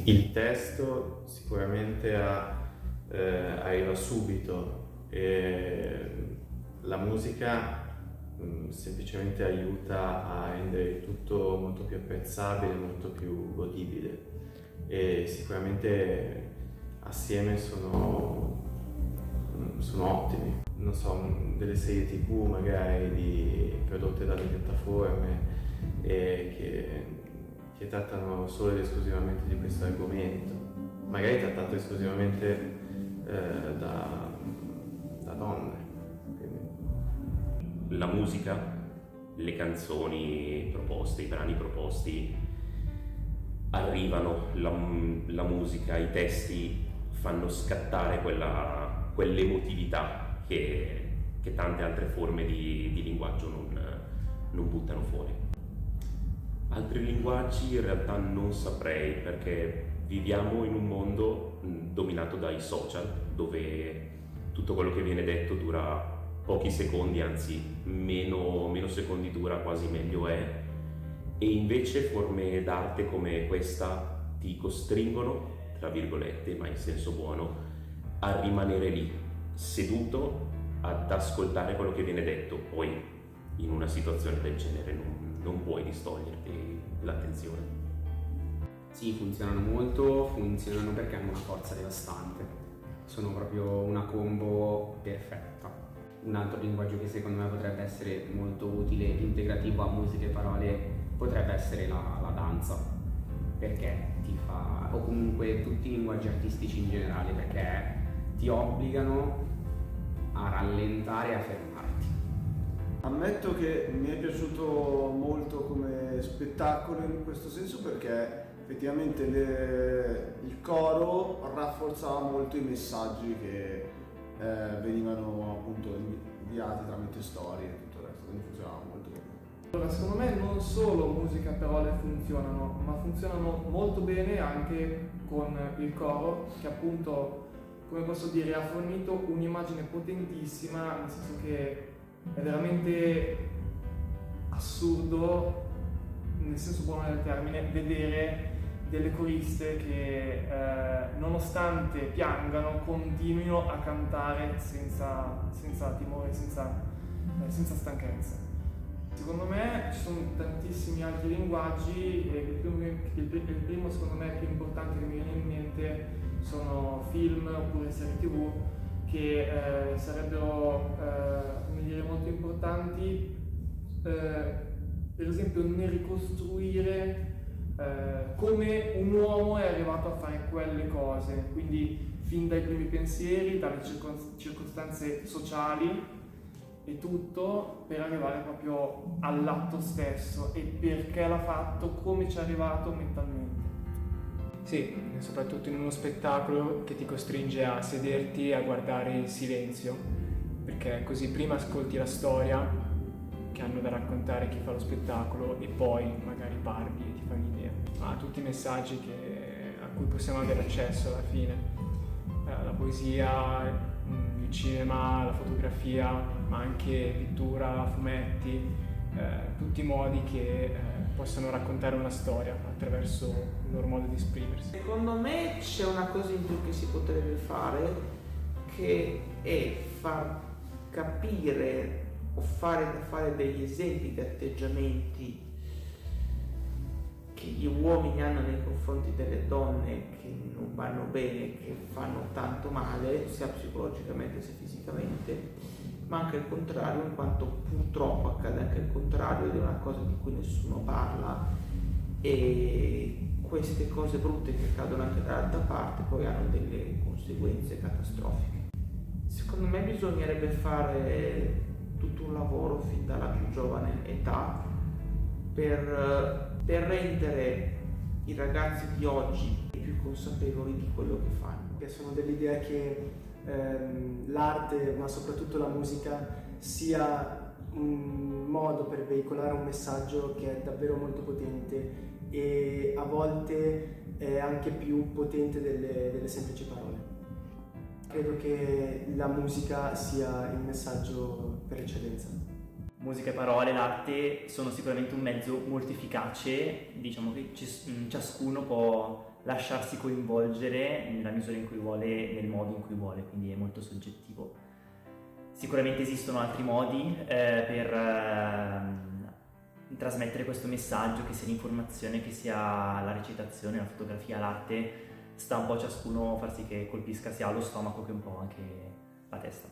Il testo sicuramente arriva subito e la musica semplicemente aiuta a rendere il tutto molto più apprezzabile, molto più godibile e sicuramente assieme sono ottimi. Non so, delle serie TV magari prodotte dalle piattaforme che trattano solo ed esclusivamente di questo argomento, magari trattato esclusivamente da donne. La musica, le canzoni proposte, i brani proposti arrivano, la musica, i testi fanno scattare quell'emotività che tante altre forme di linguaggio non buttano fuori. Altri linguaggi in realtà non saprei, perché viviamo in un mondo dominato dai social, dove tutto quello che viene detto dura pochi secondi, anzi meno secondi dura, quasi meglio è, e invece forme d'arte come questa ti costringono, tra virgolette, ma in senso buono, a rimanere lì, seduto, ad ascoltare quello che viene detto. Poi in una situazione del genere non puoi distoglierti l'attenzione. Sì, funzionano perché hanno una forza devastante, sono proprio una combo perfetta. Un altro linguaggio che secondo me potrebbe essere molto utile, integrativo a musica e parole, potrebbe essere la danza, perché o comunque tutti i linguaggi artistici in generale, perché ti obbligano a rallentare e a fermarti. Ammetto che mi è piaciuto molto come spettacolo in questo senso, perché effettivamente il coro rafforzava molto i messaggi che venivano appunto inviati tramite storie e tutto il resto, quindi funzionava molto bene. Allora, secondo me non solo musica e parole funzionano, ma funzionano molto bene anche con il coro, che appunto, come posso dire, ha fornito un'immagine potentissima, nel senso che è veramente assurdo, nel senso buono del termine, vedere delle coriste che nonostante piangano continuino a cantare senza timore, senza stanchezza. Secondo me ci sono tantissimi altri linguaggi e il primo secondo me più importante che mi viene in mente sono film oppure serie TV che sarebbero molto importanti, per esempio nel ricostruire come un uomo è arrivato a fare quelle cose, quindi fin dai primi pensieri, dalle circostanze sociali e tutto, per arrivare proprio all'atto stesso e perché l'ha fatto, come ci è arrivato mentalmente. Sì, soprattutto in uno spettacolo che ti costringe a sederti e a guardare il silenzio, perché così prima ascolti la storia che hanno da raccontare chi fa lo spettacolo e poi magari parli e ti fai un'idea. Ma tutti i messaggi a cui possiamo avere accesso alla fine, la poesia, il cinema, la fotografia, ma anche pittura, fumetti, tutti i modi che possono raccontare una storia attraverso il loro modo di esprimersi. Secondo me c'è una cosa in più che si potrebbe fare, che è far capire o fare degli esempi di atteggiamenti che gli uomini hanno nei confronti delle donne che non vanno bene, che fanno tanto male, sia psicologicamente sia fisicamente, ma anche il contrario, in quanto purtroppo accade anche il contrario ed è una cosa di cui nessuno parla, e queste cose brutte che accadono anche dall'altra parte poi hanno delle conseguenze catastrofiche. Secondo me bisognerebbe fare tutto un lavoro fin dalla più giovane età per rendere i ragazzi di oggi più consapevoli di quello che fanno. Sono dell'idea che l'arte, ma soprattutto la musica, sia un modo per veicolare un messaggio che è davvero molto potente e a volte è anche più potente delle semplici parole. Credo che la musica sia il messaggio per eccellenza. Musica e parole, l'arte sono sicuramente un mezzo molto efficace, diciamo che ciascuno può lasciarsi coinvolgere nella misura in cui vuole, nel modo in cui vuole, quindi è molto soggettivo. Sicuramente esistono altri modi per trasmettere questo messaggio, che sia l'informazione, che sia la recitazione, la fotografia, l'arte. Sta un po' a ciascuno far sì che colpisca sia lo stomaco che un po' anche la testa.